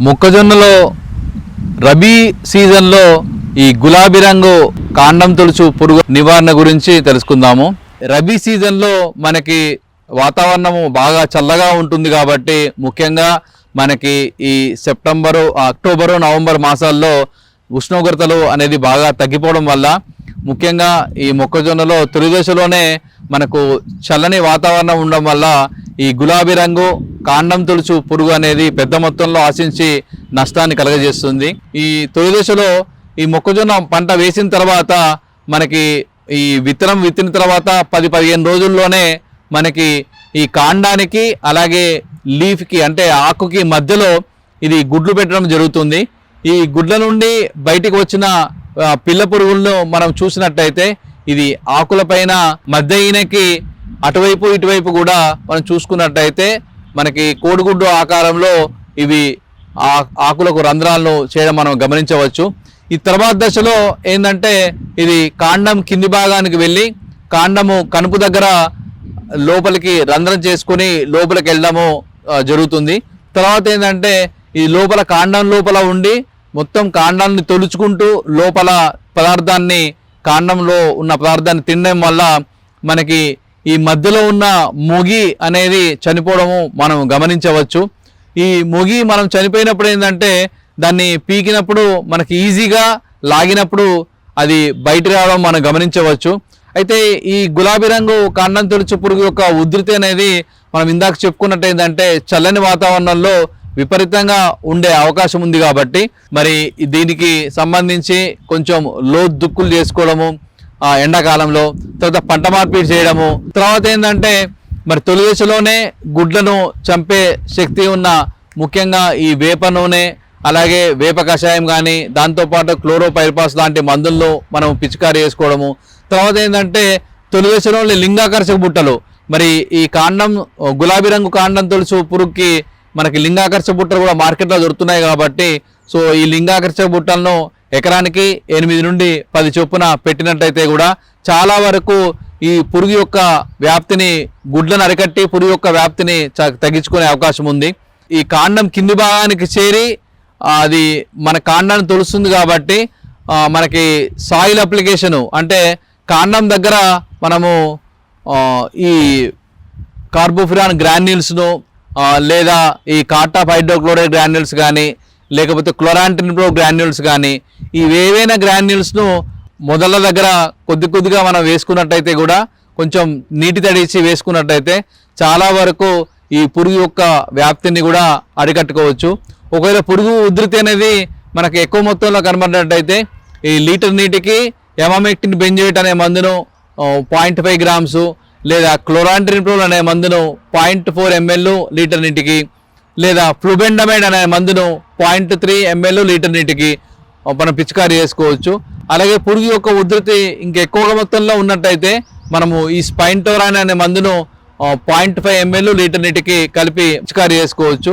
మొక్కజొన్నలో రబీ సీజన్లో ఈ గులాబీ రంగు కాండం తొలుచు పురుగు నివారణ గురించి తెలుసుకుందాము. రబీ సీజన్లో మనకి వాతావరణము బాగా చల్లగా ఉంటుంది కాబట్టి ముఖ్యంగా మనకి ఈ సెప్టెంబరు, అక్టోబరు, నవంబర్ మాసాల్లో ఉష్ణోగ్రతలు అనేది బాగా తగ్గిపోవడం వల్ల ముఖ్యంగా ఈ మొక్కజొన్నలో తొలి దశలోనే మనకు చల్లని వాతావరణం ఉండడం వల్ల ఈ గులాబీ రంగు కాండం తొలుచు పురుగు అనేది పెద్ద మొత్తంలో ఆశించి నష్టాన్ని కలుగజేస్తుంది. ఈ తొలి దశలో ఈ మొక్కజొన్న పంట వేసిన తర్వాత మనకి ఈ విత్తనం విత్తిన తర్వాత 10-15 రోజుల్లోనే మనకి ఈ కాండానికి అలాగే లీఫ్కి అంటే ఆకుకి మధ్యలో ఇది గుడ్లు పెట్టడం జరుగుతుంది. ఈ గుడ్ల నుండి బయటికి వచ్చిన పిల్ల పురుగులను మనం చూసినట్టయితే ఇది ఆకులపైన మధ్య ఈనకి అటువైపు ఇటువైపు కూడా మనం చూసుకున్నట్టయితే మనకి కోడిగుడ్డు ఆకారంలో ఇవి ఆకులకు రంధ్రాలను చేయడం మనం గమనించవచ్చు. ఈ తర్వాత దశలో ఏంటంటే ఇది కాండం కింది భాగానికి వెళ్ళి కాండము కనుపు దగ్గర లోపలికి రంధ్రం చేసుకుని లోపలికి వెళ్ళడము జరుగుతుంది. తర్వాత ఏంటంటే ఈ లోపల కాండం లోపల ఉండి మొత్తం కాండాన్ని తొలుచుకుంటూ లోపల పదార్థాన్ని కాండంలో ఉన్న పదార్థాన్ని తినడం వల్ల మనకి ఈ మధ్యలో ఉన్న మొగి అనేది చనిపోవడము మనం గమనించవచ్చు. ఈ మొగి మనం చనిపోయినప్పుడు ఏంటంటే దాన్ని పీకినప్పుడు మనకి ఈజీగా లాగినప్పుడు అది బయట రావడం మనం గమనించవచ్చు. అయితే ఈ గులాబీ రంగు కాండం తొలుచు పురుగు యొక్క ఉధృతి అనేది మనం ఇందాక చెప్పుకున్నట్టు ఏంటంటే చల్లని వాతావరణంలో విపరీతంగా ఉండే అవకాశం ఉంది కాబట్టి మరి దీనికి సంబంధించి కొంచెం దుక్కులు చేసుకోవడము ఎండాకాలంలో, తర్వాత పంట మార్పిడి చేయడము, తర్వాత ఏంటంటే మరి తొలి దశలోనే గుడ్లను చంపే శక్తి ఉన్న ముఖ్యంగా ఈ వేప నూనె అలాగే వేప కషాయం కానీ దాంతోపాటు క్లోరోపైరిపాస్ లాంటి మందులను మనం పిచికారీ చేసుకోవడము. తర్వాత ఏంటంటే తొలి దశలోని లింగాకర్షక బుట్టలు మరి ఈ కాండం గులాబీ రంగు కాండం తొలుచు పురుగుకి మనకి లింగాకర్షక బుట్టలు కూడా మార్కెట్లో దొరుకుతున్నాయి కాబట్టి సో ఈ లింగాకర్షక బుట్టలను ఎకరానికి 8 నుండి 10 చొప్పున పెట్టినట్టయితే కూడా చాలా వరకు ఈ పురుగు యొక్క వ్యాప్తిని గుడ్లను అరికట్టి పురుగు యొక్క వ్యాప్తిని తగ్గించుకునే అవకాశం ఉంది. ఈ కాండం కింది భాగానికి చేరి అది మన కాండాన్ని తొలుస్తుంది కాబట్టి మనకి సాయిల్ అప్లికేషను అంటే కాండం దగ్గర మనము ఈ కార్బోఫిరాన్ గ్రాన్యూల్స్ను లేదా ఈ కార్టాప్ హైడ్రోక్లోరైడ్ గ్రాన్యూల్స్ కానీ లేకపోతే క్లోరాంటినిప్రో గ్రాన్యూల్స్ కానీ ఇవేవైనా గ్రాన్యూల్స్ను మొదల దగ్గర కొద్దిగా మనం వేసుకున్నట్టయితే కూడా కొంచెం నీటి తడిచి వేసుకున్నట్టయితే చాలా వరకు ఈ పురుగు యొక్క వ్యాప్తిని కూడా అరికట్టుకోవచ్చు. ఒకవేళ పురుగు ఉధృతి అనేది మనకు ఎక్కువ మొత్తంలో కనబడినట్టయితే ఈ లీటర్ నీటికి ఎమామెక్టిన్ బెంజోయేట్ అనే మందును 0.5 గ్రామ్స్ లేదా క్లోరాంటినిప్రోల్ అనే మందును 0.4 ml లీటర్ నీటికి లేదా ఫ్లూబెండమైడ్ అనే మందును 0.3 ml లీటర్ నీటికి మనం పిచికారీ చేసుకోవచ్చు. అలాగే పురుగు యొక్క ఉధృతి ఇంకెక్కువ మొత్తంలో ఉన్నట్టయితే మనము ఈ స్పైంటోరాన్ అనే మందును 0.5 ml లీటర్ నీటికి కలిపి పిచికారీ చేసుకోవచ్చు.